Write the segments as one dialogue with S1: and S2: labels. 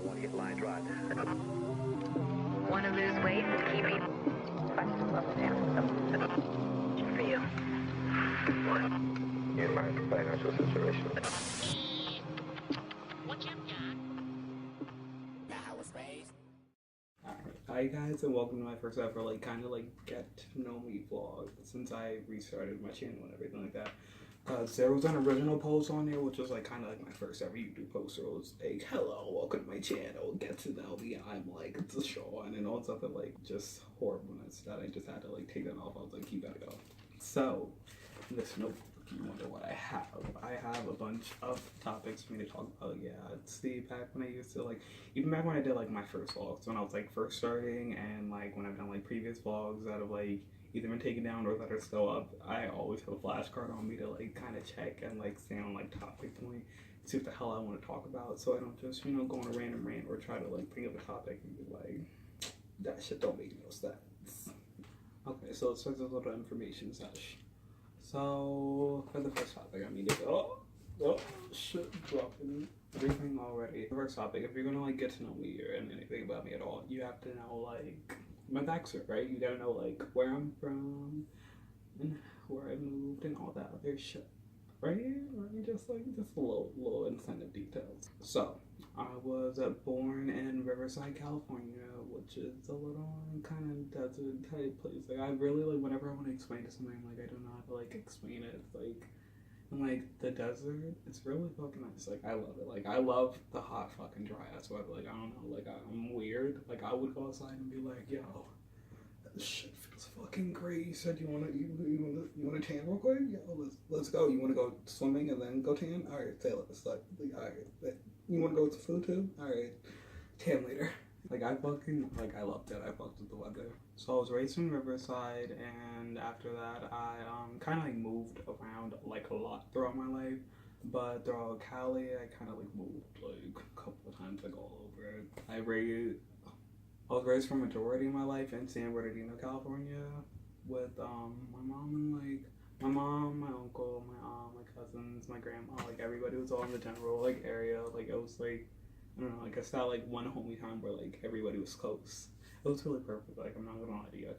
S1: want to get line drive.
S2: Want to lose weight and keep eating? Questions level down. For you.
S1: What? In my financial situation.
S3: Hi guys, and welcome to my first ever kind of get to know me vlog since I restarted my channel and everything like that. There was an original post on there which was kind of my first ever YouTube post. It was like, hello, welcome to my channel, get to know me, I'm Dashun, and all stuff just horribleness that I just had to take that off. I was like, you gotta go. So this notebook, you wonder what I have. I have a bunch of topics for me to talk about. Yeah, it's back when I used to even back when I did my first vlogs, when I was first starting, and when I've done previous vlogs that have either been taken down or that are still up. I always have a flashcard on me to kind of check and stay on topic point, see what the hell I want to talk about, so I don't just go on a random rant or try to bring up a topic and be that shit don't make no sense. Okay, so let's start with a little information sesh. So for the first topic, I mean, shit, dropping everything already. The first topic, if you're gonna get to know me or anything about me at all, you have to know my backstory, right? You gotta know where I'm from and where I moved and all that other shit, right? Just a little incentive details. So I was born in Riverside, California, which is a little kind of desert type place. I really whenever I want to explain to something, I don't know how to explain it. And the desert, it's really fucking nice. I love it. I love the hot fucking dry ass weather. I don't know, I'm weird. I would go outside and be yo, this shit feels fucking great. You said you wanna tan real quick? Yo, let's go. You wanna go swimming and then go tan? Alright, say less. Alright. You wanna go with the food too? Alright. Tan later. I fucking I loved it. I fucked with the weather. So I was raised in Riverside, and after that I kind of moved around a lot throughout my life. But throughout Cali, I kind of moved a couple of times all over. I was raised for a majority of my life in San Bernardino, California, with my mom and my mom, my uncle, my aunt, my cousins, my grandma, everybody was all in the general area. It was I don't know, it's not one homie time where everybody was close. It was really perfect. I'm not gonna lie to you,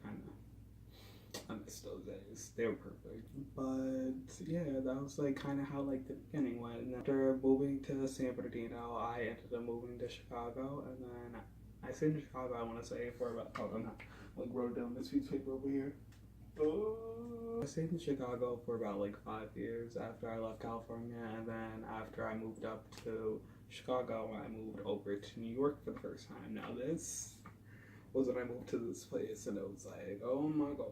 S3: I miss those days. They were perfect. But yeah, that was kind of how the beginning went. And after moving to San Bernardino, I ended up moving to Chicago, and then I stayed in Chicago, I want to say, for about, I'm not wrote down this piece of paper over here. I stayed in Chicago for about 5 years after I left California, and then after I moved up to Chicago, I moved over to New York for the first time. Now this was when I moved to this place, and it was oh my god,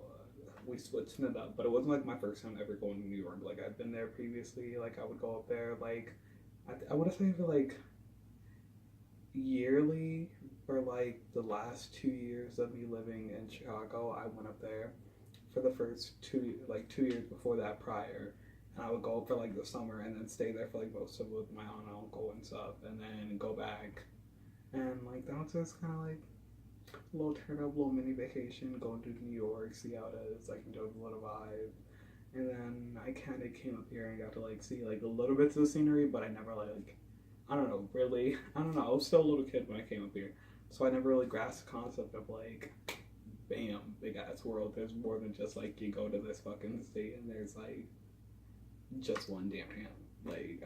S3: we switched it up. But it wasn't my first time ever going to New York. I've been there previously. I would go up there I want to say for yearly for the last 2 years of me living in Chicago. I went up there for the first 2 years before that prior. And I would go for the summer and then stay there for most of it with my aunt and uncle and stuff, and then go back. And that was just kind of a little turn up, little mini vacation, going to New York, see how it is, enjoy the little vibe. And then I kind of came up here and got to see a little bits of the scenery, but I never I don't know, really, I don't know, I was still a little kid when I came up here, so I never really grasped the concept of bam, big ass world. There's more than just you go to this fucking state and there's just one damn town.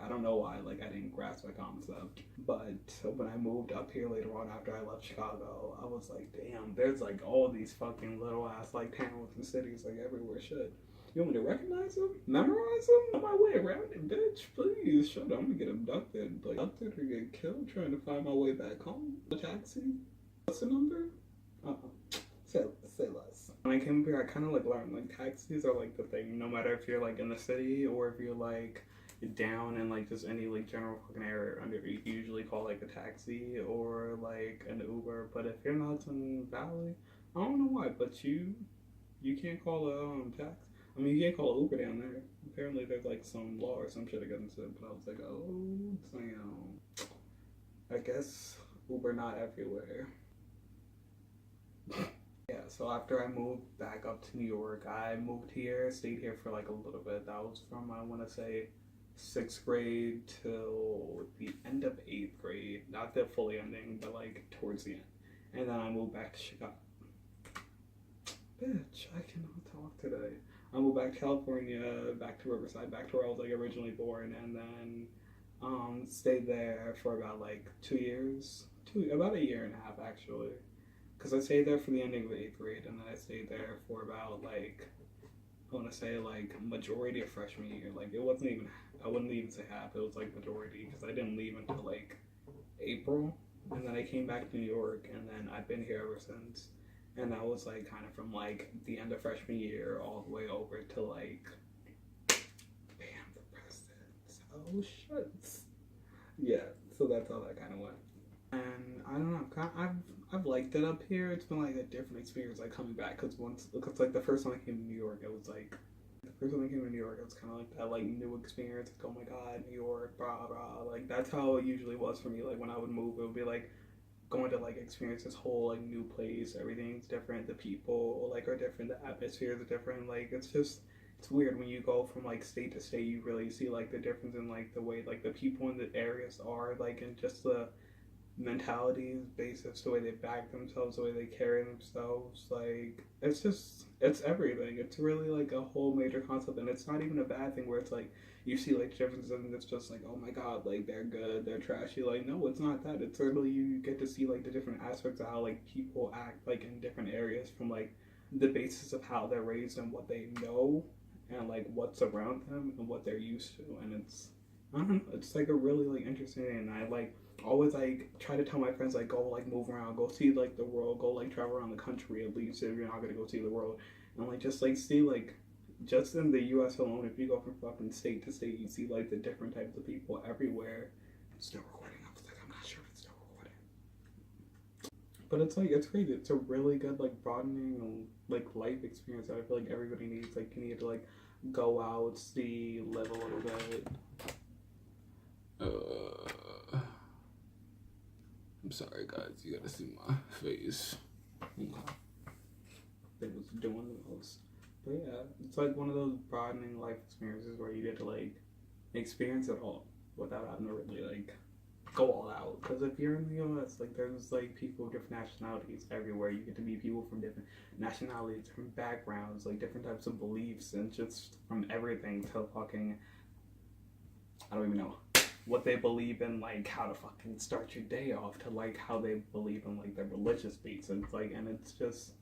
S3: I don't know why I didn't grasp that concept. But when I moved up here later on after I left Chicago, I was damn, there's all these fucking little ass towns and cities everywhere. Shit, you want me to recognize them, memorize them, on my way around it, bitch? Please, shut up. I'm gonna get abducted, abducted or get killed trying to find my way back home. A taxi? What's the number? Say less. When I came up here, I kind of learned taxis are the thing, no matter if you're in the city or if you're down in just any general fucking area under, you usually call a taxi or an Uber. But if you're in the Hudson Valley, I don't know why, but you can't call a taxi. I mean, you can't call Uber down there. Apparently there's some law or some shit against it. But I was oh damn, I guess Uber not everywhere. Yeah, so after I moved back up to New York, I moved here, stayed here for a little bit. That was from, I want to say, 6th grade till the end of 8th grade. Not the fully ending, but like towards the end. And then I moved back to Chicago. Bitch, I cannot talk today. I moved back to California, back to Riverside, back to where I was like originally born, and then stayed there for about like 2 years, about a year and a half actually, because I stayed there for the ending of 8th grade, and then I stayed there for about like, I want to say like majority of freshman year. Like it wasn't even, I wouldn't even say half. It was like majority because I didn't leave until like April, and then I came back to New York, and then I've been here ever since. And that was like kind of from like the end of freshman year all the way over to like, bam, the presidents. Oh shit. Yeah, so that's how that kind of went. And I don't know, I've liked it up here. It's been like a different experience, like coming back. Cause like the first time I came to New York, it was like, the first time I came to New York, it was kind of like that like new experience. Like, oh my god, New York, blah blah. Like that's how it usually was for me. Like when I would move, it would be like going to like experience this whole like new place. Everything's different. The people like are different. The atmospheres are different. Like it's weird when you go from like state to state. You really see like the difference in like the way like the people in the areas are like, and just the mentalities, basis, the way they back themselves, the way they carry themselves. Like it's everything. It's really like a whole major concept, and it's not even a bad thing where it's like you see like differences and it's just like, oh my god, like they're good, they're trashy. Like no, it's not that. It's really you get to see like the different aspects of how like people act like in different areas, from like the basis of how they're raised and what they know, and like what's around them and what they're used to. And it's, I don't know, it's like a really like interesting, and I like always like try to tell my friends like go like move around, go see like the world, go like travel around the country at least if you're not gonna go see the world, and like just like see like, just in the U.S. alone, if you go from fucking state to state, you see like the different types of people everywhere. It's still recording. I was like, I'm not sure if it's still recording, but it's like it's great. It's a really good like broadening like life experience that I feel like everybody needs. Like you need to like go out, see, live a little bit. I'm sorry, guys. You gotta see my face. They was doing the most. But yeah, it's like one of those broadening life experiences where you get to like experience it all without having to really like go all out. Because if you're in the U.S., like there's like people of different nationalities everywhere. You get to meet people from different nationalities, different backgrounds, like different types of beliefs, and just from everything to fucking, I don't even know what they believe in, like how to fucking start your day off, to like how they believe in like their religious beats. And it's like, and it's just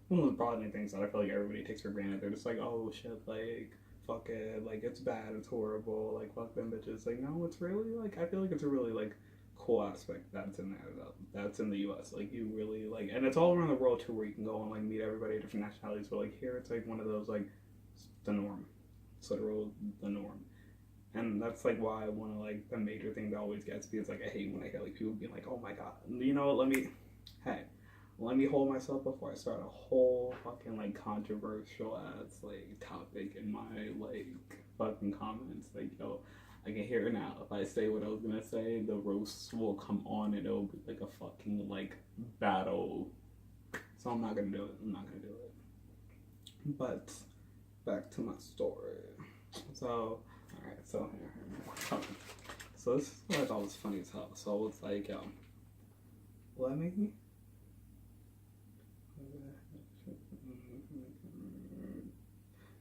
S3: one of those broadening things that I feel like everybody takes for granted. They're just like, oh shit, like fuck it, like it's bad, it's horrible, like fuck them bitches. Like no, it's really like, I feel like it's a really like cool aspect that's in there though. That's in the U.S. Like you really like, and it's all around the world too, where you can go and like meet everybody of different nationalities. But like here, it's like one of those like the norm, it's literal the norm. And that's like why one of like the major things that always gets me is like I hate when I hear like people being like, oh my god, you know what, let me hold myself before I start a whole fucking like controversial ass like topic in my like fucking comments. Like yo, I can hear it now. If I say what I was gonna say, the roasts will come on and it'll be like a fucking like battle. So I'm not gonna do it. But back to my story. So alright, so here. So this is what I thought was funny as hell. So I was like, yo, let me.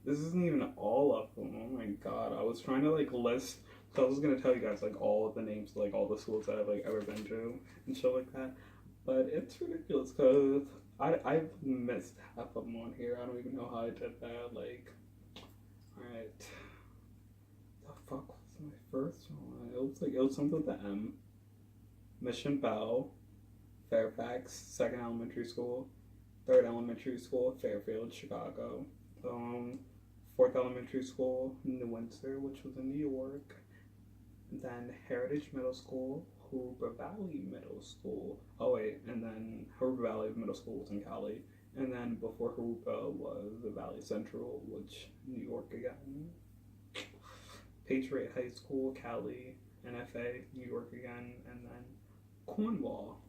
S3: This isn't even all of them. Oh my god. I was trying to like list. So I was gonna tell you guys like all of the names, like all the schools that I've like ever been to and shit like that. But it's ridiculous because I've missed half of them on here. I don't even know how I did that. Like, alright. The fuck was my first one? It was something with the M. Mission Bell, Fairfax, second elementary school, third elementary school, Fairfield, Chicago. Fourth elementary school, New Windsor, which was in New York. Then Heritage Middle School, Hoover Valley Middle School. Oh wait, and then Hoover Valley Middle School was in Cali. And then before Hoover was the Valley Central, which New York again. Patriot High School, Cali, NFA, New York again, and then Cornwall.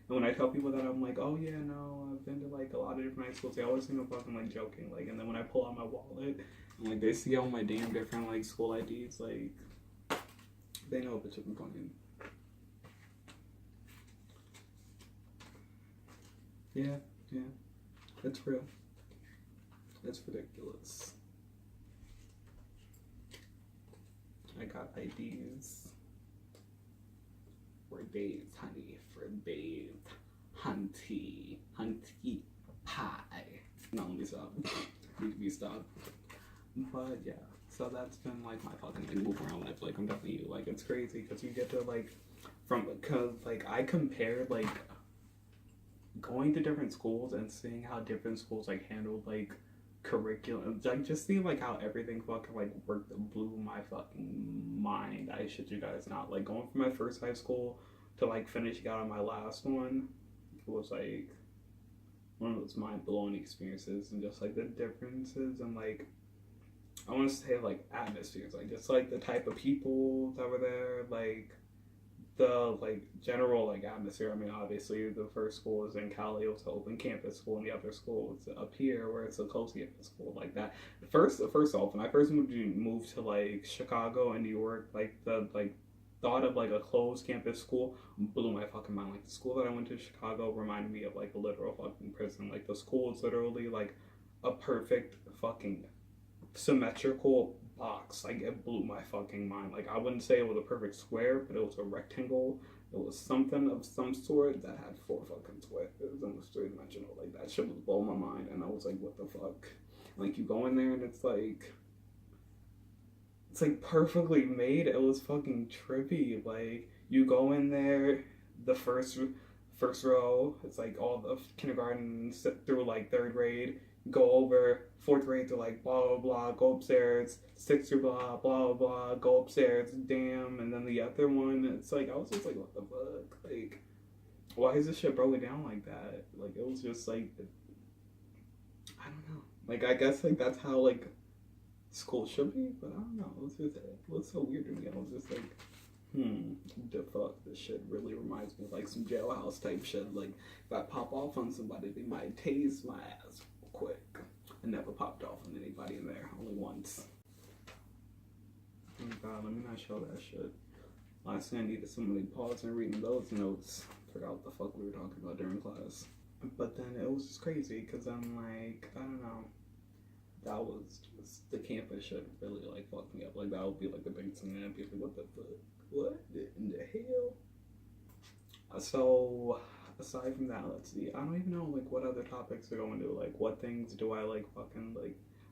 S3: And when I tell people that, I'm like, oh yeah, no, I've been to like a lot of different high schools, they always think I'm fucking like joking. Like, and then when I pull out my wallet Like, they see all my damn different, like, school IDs, like, they know a bitch I've been playing. Yeah, it's real. It's ridiculous. I got IDs for days, honey, for days. Hunty pie. No, let me stop. Need to be stopped. But yeah, so that's been like my fucking like move around life. Like, I'm telling you, like, it's crazy because you get to like because like I compared like going to different schools and seeing how different schools like handled like curriculum, like just seeing like how everything fucking like worked, blew my fucking mind. I shit you guys not. Like, going from my first high school to like finishing out on my last one, it was like one of those mind blowing experiences, and just like the differences and like I want to say like atmospheres, like just like the type of people that were there, like the like general like atmosphere. I mean, obviously the first school is in Cali, it was an open campus school, and the other school is up here where it's a closed campus school. Like that. First off, when I first moved to like Chicago and New York, like the like thought of like a closed campus school blew my fucking mind. Like, the school that I went to in Chicago reminded me of like a literal fucking prison. Like, the school is literally like a perfect fucking symmetrical box. Like, it blew my fucking mind. Like, I wouldn't say it was a perfect square, but it was a rectangle. It was something of some sort that had 4 fucking squares. It was almost 3-dimensional. Like, that shit was blowing my mind, and I was like, what the fuck? Like, you go in there and it's like perfectly made. It was fucking trippy. Like, you go in there, the first row, it's like all the kindergarten through like 3rd grade. Go over 4th grade to like blah blah blah. Go upstairs, 6th through blah blah blah. Go upstairs, damn. And then the other one, it's like I was just like, what the fuck? Like, why is this shit broken down like that? Like, it was just like, I don't know. Like, I guess like that's how like school should be, but I don't know. It was so weird to me. I was just like, the fuck, this shit really reminds me of like some jailhouse type shit. Like, if I pop off on somebody, they might tase my ass real quick. I never popped off on anybody in there, only once. Oh god, let me not show that shit. Last thing I needed somebody pause and reading those notes. Forgot what the fuck we were talking about during class. But then it was just crazy because I'm like, I don't know. That was just the campus shit really like fucked me up. Like, that would be like the big thing, and I'd be like, what the fuck? What in the hell? So aside from that, let's see. I don't even know like what other topics to go into. Like, what things do I like fucking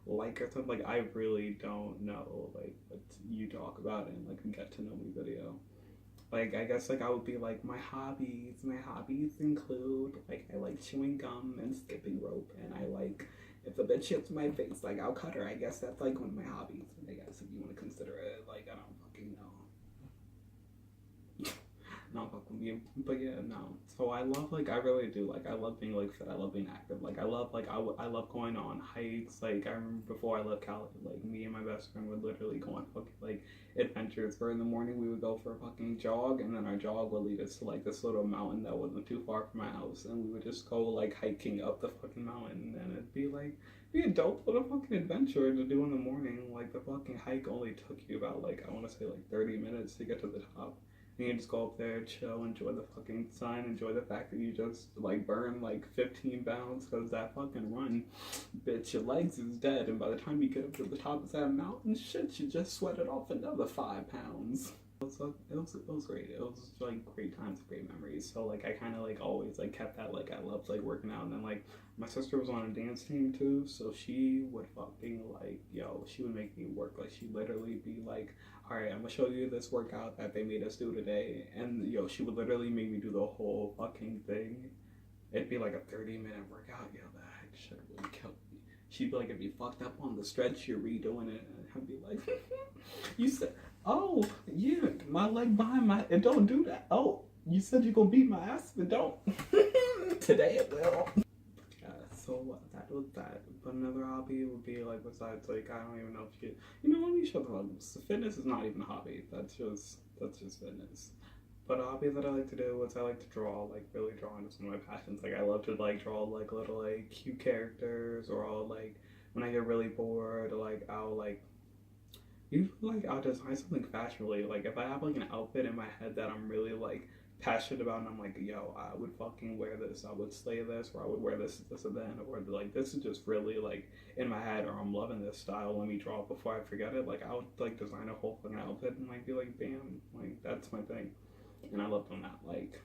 S3: like or something? Like, I really don't know like what you talk about in like a get to know me video. Like, I guess like I would be like, my hobbies include like I like chewing gum and skipping rope, and I like, if a bitch hits my face, like, I'll cut her. I guess that's like one of my hobbies, I guess, if you want to consider it. Like, I don't fucking know. No, fuck with you. But yeah, no. So I love, like, I really do. Like, I love being, like, fit. I love being active. Like, I love, like, I love going on hikes. Like, I remember before I left Cali, like, me and my best friend would literally go on fucking, like, adventures where in the morning we would go for a fucking jog, and then our jog would lead us to, like, this little mountain that wasn't too far from my house, and we would just go, like, hiking up the fucking mountain, and it'd be, like, be a dope little fucking adventure to do in the morning. Like, the fucking hike only took you about, like, I want to say, like, 30 minutes to get to the top. And you just go up there, chill, enjoy the fucking sun, enjoy the fact that you just, like, burn, like, 15 pounds, because that fucking run, bitch, your legs is dead, and by the time you get up to the top of that mountain, shit, you just sweated off another 5 pounds. It was great. It was, like, great times, great memories. So, like, I kind of, like, always, like, kept that, like, I loved, like, working out. And then, like, my sister was on a dance team, too, so she would fucking, like, she would make me work. Like, she'd literally be like, all right, I'm gonna show you this workout that they made us do today. And, she would literally make me do the whole fucking thing. It'd be, like, a 30-minute workout. That shit really killed me. She'd be like, if you fucked up on the stretch, you're redoing it. And I'd be like, you said, oh, yeah, my leg behind my, and don't do that. Oh, you said you're gonna beat my ass, but don't. Today it will. Yeah, so that was that. But another hobby would be, like, besides, like, I don't even know if let me shut the fuck. Fitness is not even a hobby. That's just fitness. But a hobby that I like to do is I like to draw, like, really drawing is one of my passions. Like, I love to, like, draw, like, little, like, cute characters, or all, like, when I get really bored, like I'll like usually like I'll design something fashion related. Like if I have like an outfit in my head that I'm really like passionate about, and I'm like, yo, I would fucking wear this, I would slay this, or I would wear this at this event, or like this is just really like in my head, or I'm loving this style, let me draw it before I forget it. Like I would like design a whole fucking outfit and like be like, bam, like that's my thing. And I love doing that. Like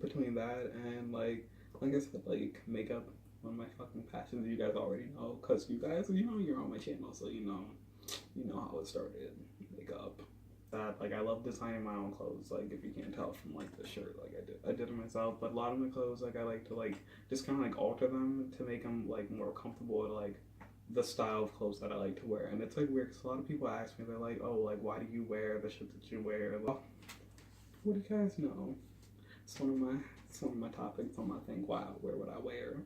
S3: between that and like I said, like makeup, one of my fucking passions. You guys already know, cause you guys, you know, you're on my channel, so you know how it started. Makeup. That like I love designing my own clothes. Like if you can't tell from like the shirt, like I did it myself. But a lot of my clothes, like I like to like just kind of like alter them to make them like more comfortable with like the style of clothes that I like to wear. And it's like weird because a lot of people ask me, they're like, oh, like why do you wear the shit that you wear? Like, what do you guys know? It's one of my topics on my thing. Why I wear what I wear.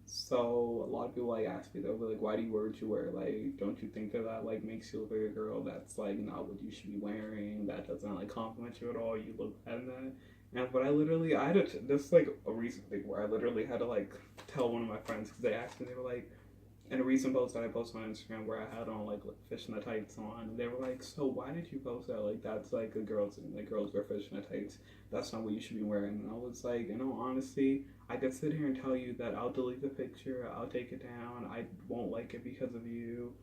S3: So a lot of people like ask me, they'll be like, why do you wear what you wear? Like, don't you think that like makes you look like a girl that's like not what you should be wearing? That doesn't like compliment you at all. You look bad in that. And but I had to, this like a recent thing where I literally had to like tell one of my friends because they asked me, they were like, and a recent post that I posted on Instagram where I had on like fish in the tights on, and they were like, so why did you post that? Like that's like a girl's thing. Like girls wear fish in the tights. That's not what you should be wearing. And I was like, in all honesty, I could sit here and tell you that I'll delete the picture, I'll take it down, I won't like it because of you,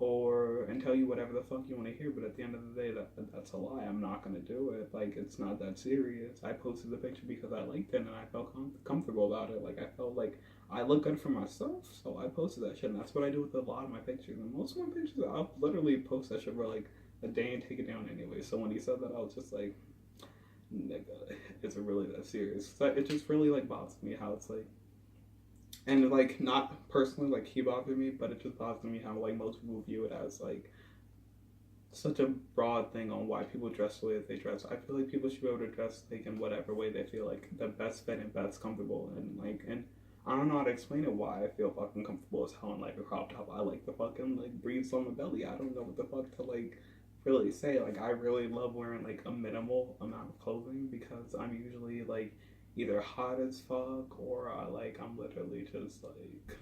S3: or and tell you whatever the fuck you want to hear. But at the end of the day, that's a lie. I'm not gonna do it. Like it's not that serious. I posted the picture because I liked it and I felt comfortable about it. Like I felt like I look good for myself, so I posted that shit. And that's what I do with a lot of my pictures. And most of my pictures, I'll literally post that shit for like a day and take it down anyway. So when he said that, I was just like, nigga, is it really that serious? So it just really like bothers me how it's like, and like not personally like he bothered me, but it just bothers me how like most people view it as like such a broad thing on why people dress the way that they dress. I feel like people should be able to dress like in whatever way they feel like the best fit and best comfortable, and like and I don't know how to explain it why I feel fucking comfortable as hell in like a crop top. I like the fucking like breathes on my belly. I don't know what the fuck to like really say. Like I really love wearing like a minimal amount of clothing because I'm usually like either hot as fuck or I'm literally just like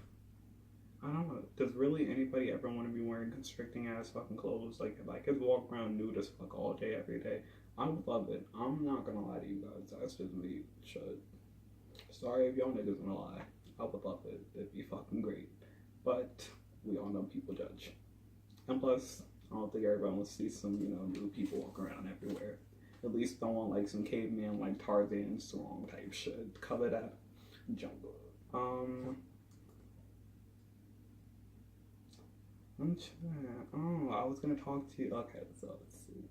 S3: I don't know. Does really anybody ever want to be wearing constricting ass fucking clothes? Like if I could walk around nude as fuck all day every day, I would love it. I'm not gonna lie to you guys. That's just me. Shut. Sorry if y'all niggas gonna lie. I would love it. It'd be fucking great. But we all know people judge. And plus, I don't think everybody wants to see some, new people walk around everywhere. At least don't want like some caveman like Tarzan strong type shit. Cover that jungle. I'm trying. Oh, I was gonna talk to you. Okay, so let's see.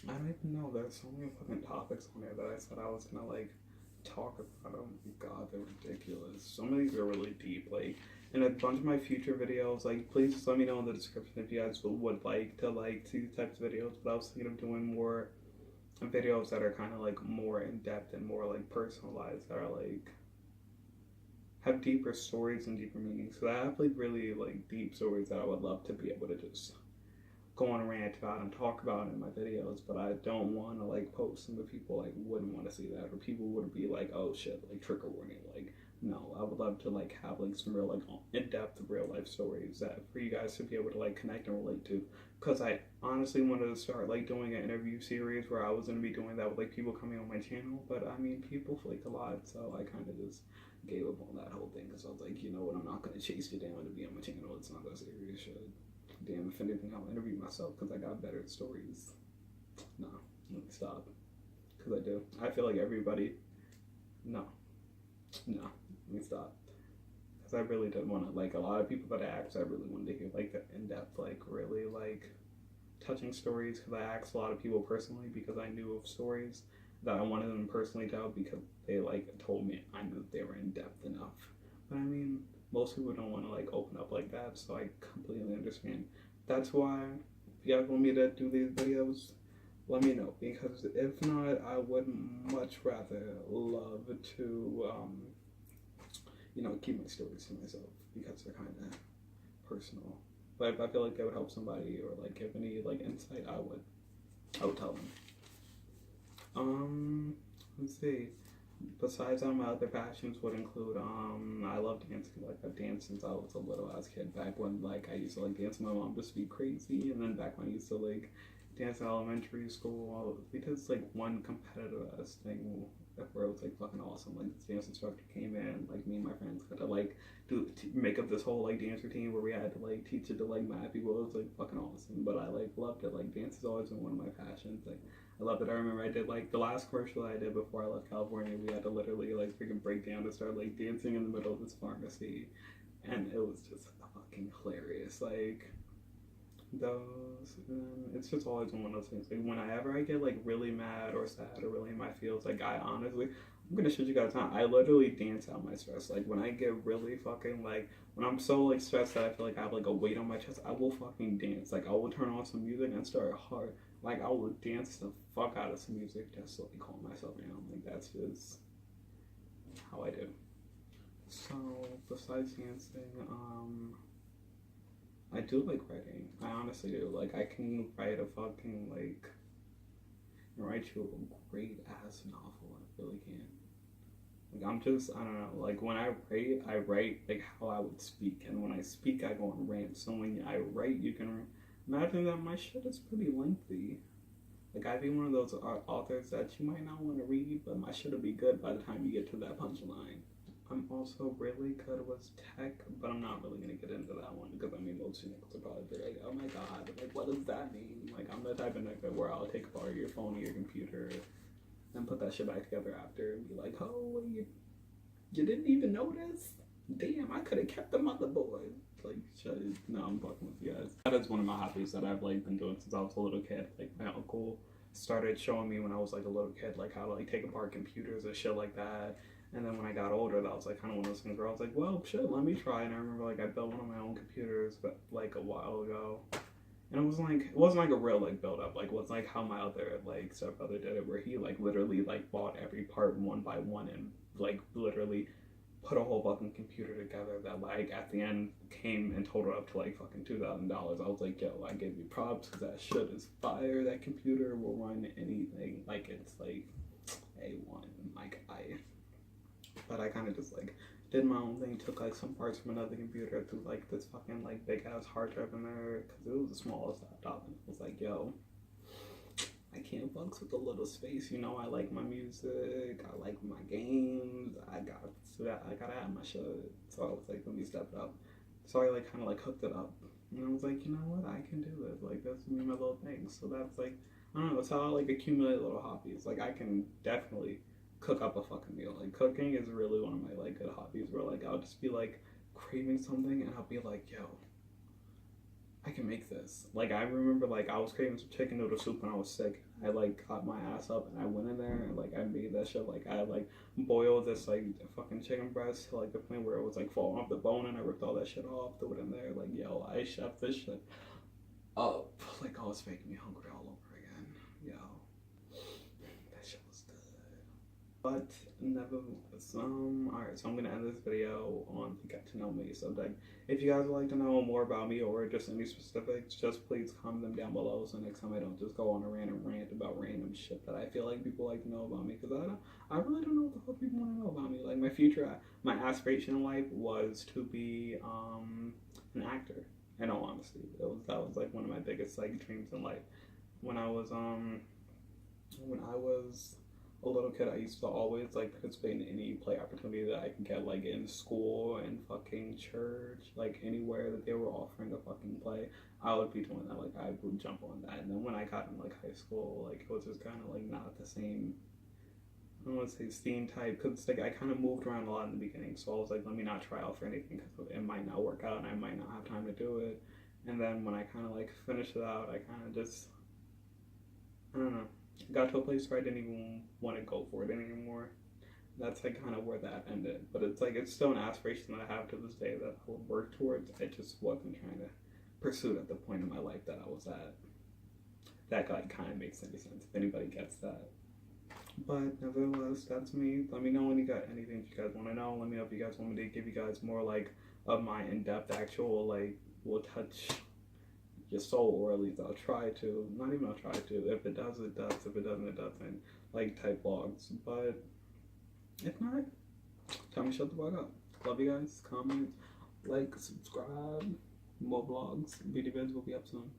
S3: I don't even know. There's so many fucking topics on there that I said I was gonna like talk about. Oh my god, they're ridiculous. Some of these are really deep. Like in a bunch of my future videos, like please just let me know in the description if you guys would like to see these types of videos. But I was thinking of doing more videos that are kind of like more in depth and more like personalized, that are like have deeper stories and deeper meanings. So I have like really like deep stories that I would love to be able to just go on a rant about and talk about in my videos, but I don't want to like post them, but people like wouldn't want to see that, or people would be like, oh shit, like trigger warning. Like no, I would love to like have like some real like in-depth real life stories that for you guys to be able to like connect and relate to, because I honestly wanted to start like doing an interview series where I was going to be doing that with like people coming on my channel, but I mean people flake a lot, so I kind of just gave up on that whole thing because I was like, you know what, I'm not going to chase you down to be on my channel. It's not that serious shit. Damn, if anything, I'll interview myself because I got better stories. No, let me stop. Because I do. I feel like everybody. No, let me stop. Because I really did want to, like, a lot of people that I asked, I really wanted to hear, like, the in-depth, like, really, like, touching stories. Because I asked a lot of people personally because I knew of stories that I wanted them to personally tell because they, like, told me I knew they were in-depth enough. But, I mean, most people don't want to like open up like that, so I completely understand. That's why if you guys want me to do these videos, let me know, because if not, I would much rather love to keep my stories to myself because they're kind of personal. But if I feel like they would help somebody or like give any like insight, I would tell them. Let's see. besides my other passions would include I love dancing. Like I've danced since I was a little ass kid. Back when like I used to like dance with my mom just be crazy, and then back when I used to like dance in elementary school, we did like one competitive ass thing where it was like fucking awesome. Like this dance instructor came in, like me and my friends had to like make up this whole like dance routine where we had to like teach it to like mad people. It was like fucking awesome. But I like loved it. Like dance has always been one of my passions. Like I love it. I remember I did like the last commercial I did before I left California. We had to literally like freaking break down and start like dancing in the middle of this pharmacy, and it was just fucking hilarious. Like those, it's just always one of those things. Like whenever I get like really mad or sad or really in my feels, like I honestly, I'm gonna show you guys now. I literally dance out my stress. Like when I get really fucking like when I'm so like stressed that I feel like I have like a weight on my chest, I will fucking dance. Like I will turn on some music and start hard. Like I will dance the fuck out of some music just to like calm myself down. Like that's just how I do. So besides dancing, I do like writing. I honestly do. Like I can write a fucking like write you a great ass novel. I really can. Like I'm just I don't know. Like when I write like how I would speak, and when I speak, I go on rants. So when I write, you can imagine that my shit is pretty lengthy. Like I'd be one of those authors that you might not want to read, but my shit will be good by the time you get to that punchline. I'm also really good with tech, but I'm not really gonna get into that one because I mean most niggas will probably be like, oh my god, like what does that mean? Like I'm the type of nigga where I'll take apart your phone or your computer and put that shit back together after and be like, oh, you didn't even notice? Damn, I could have kept the motherboard. Like, shit, no, I'm fucking with you guys. That is one of my hobbies that I've like been doing since I was a little kid. Like my uncle started showing me when I was like a little kid, like how to like take apart computers and shit like that. And then when I got older, that was like kind of one of those things where I was like, well, shit, let me try. And I remember like I built one of my own computers, but like a while ago. And it wasn't like a real like build up. Like it was like how my other like stepbrother did it, where he like literally like bought every part one by one and like literally put a whole fucking computer together that like at the end came and totaled up to like fucking $2,000. I was like, yo, I give you props because that shit is fire. That computer will run anything. Like it's like A1. Like but I kind of just like did my own thing, took like some parts from another computer, threw like this fucking like big ass hard drive in there because it was the smallest laptop, and it was like, yo, I can't fucks with a little space, you know. I like my music, I like my games, I gotta have my shit. So I was like, let me step it up. So I like kind of like hooked it up, and I was like, you know what, I can do this. Like that's me my little thing. So that's like, I don't know, that's how I like accumulate little hobbies. Like I can definitely cook up a fucking meal. Like cooking is really one of my like good hobbies where like I'll just be like craving something and I'll be like, yo, I can make this. Like I remember like I was craving some chicken noodle soup when I was sick. I like got my ass up and I went in there and like I made that shit. Like I like boiled this like fucking chicken breast to like the point where it was like falling off the bone, and I ripped all that shit off, threw it in there. Like yo, I chefed this shit up. Like I was making me hungry all over again. Yo, that shit was good. But nevertheless, alright, so I'm gonna end this video on the get to know me subject. If you guys would like to know more about me or just any specifics, just please comment them down below so next time I don't just go on a random rant about random shit that I feel like people like to know about me, because I really don't know what the fuck people want to know about me. Like my future, my aspiration in life was to be an actor. In all honesty, that was like one of my biggest like dreams in life. When I was a little kid, I used to always like participate in any play opportunity that I could get, like in school and fucking church, like anywhere that they were offering a fucking play, I would be doing that. Like I would jump on that. And then when I got in like high school, like it was just kind of like not the same. I don't want to say scene type because like I kind of moved around a lot in the beginning, so I was like, let me not try out for anything because it might not work out and I might not have time to do it. And then when I kind of like finished it out, I kind of just, I don't know, got to a place where I didn't even want to go for it anymore. That's like kind of where that ended. But it's like it's still an aspiration that I have to this day that I would work towards. I just wasn't trying to pursue it at the point in my life that I was at. That like kind of makes any sense if anybody gets that. But nevertheless, that's me. Let me know when you got anything you guys want to know. Let me know if you guys want me to give you guys more like of my in-depth actual like will touch your soul, or at least I'll try to. Not even I'll try to. If it does, it does. If it doesn't, it doesn't. Like type vlogs. But If not, tell me shut the fuck up. Love you guys. Comment, like, subscribe. More vlogs. Video vids will be up soon.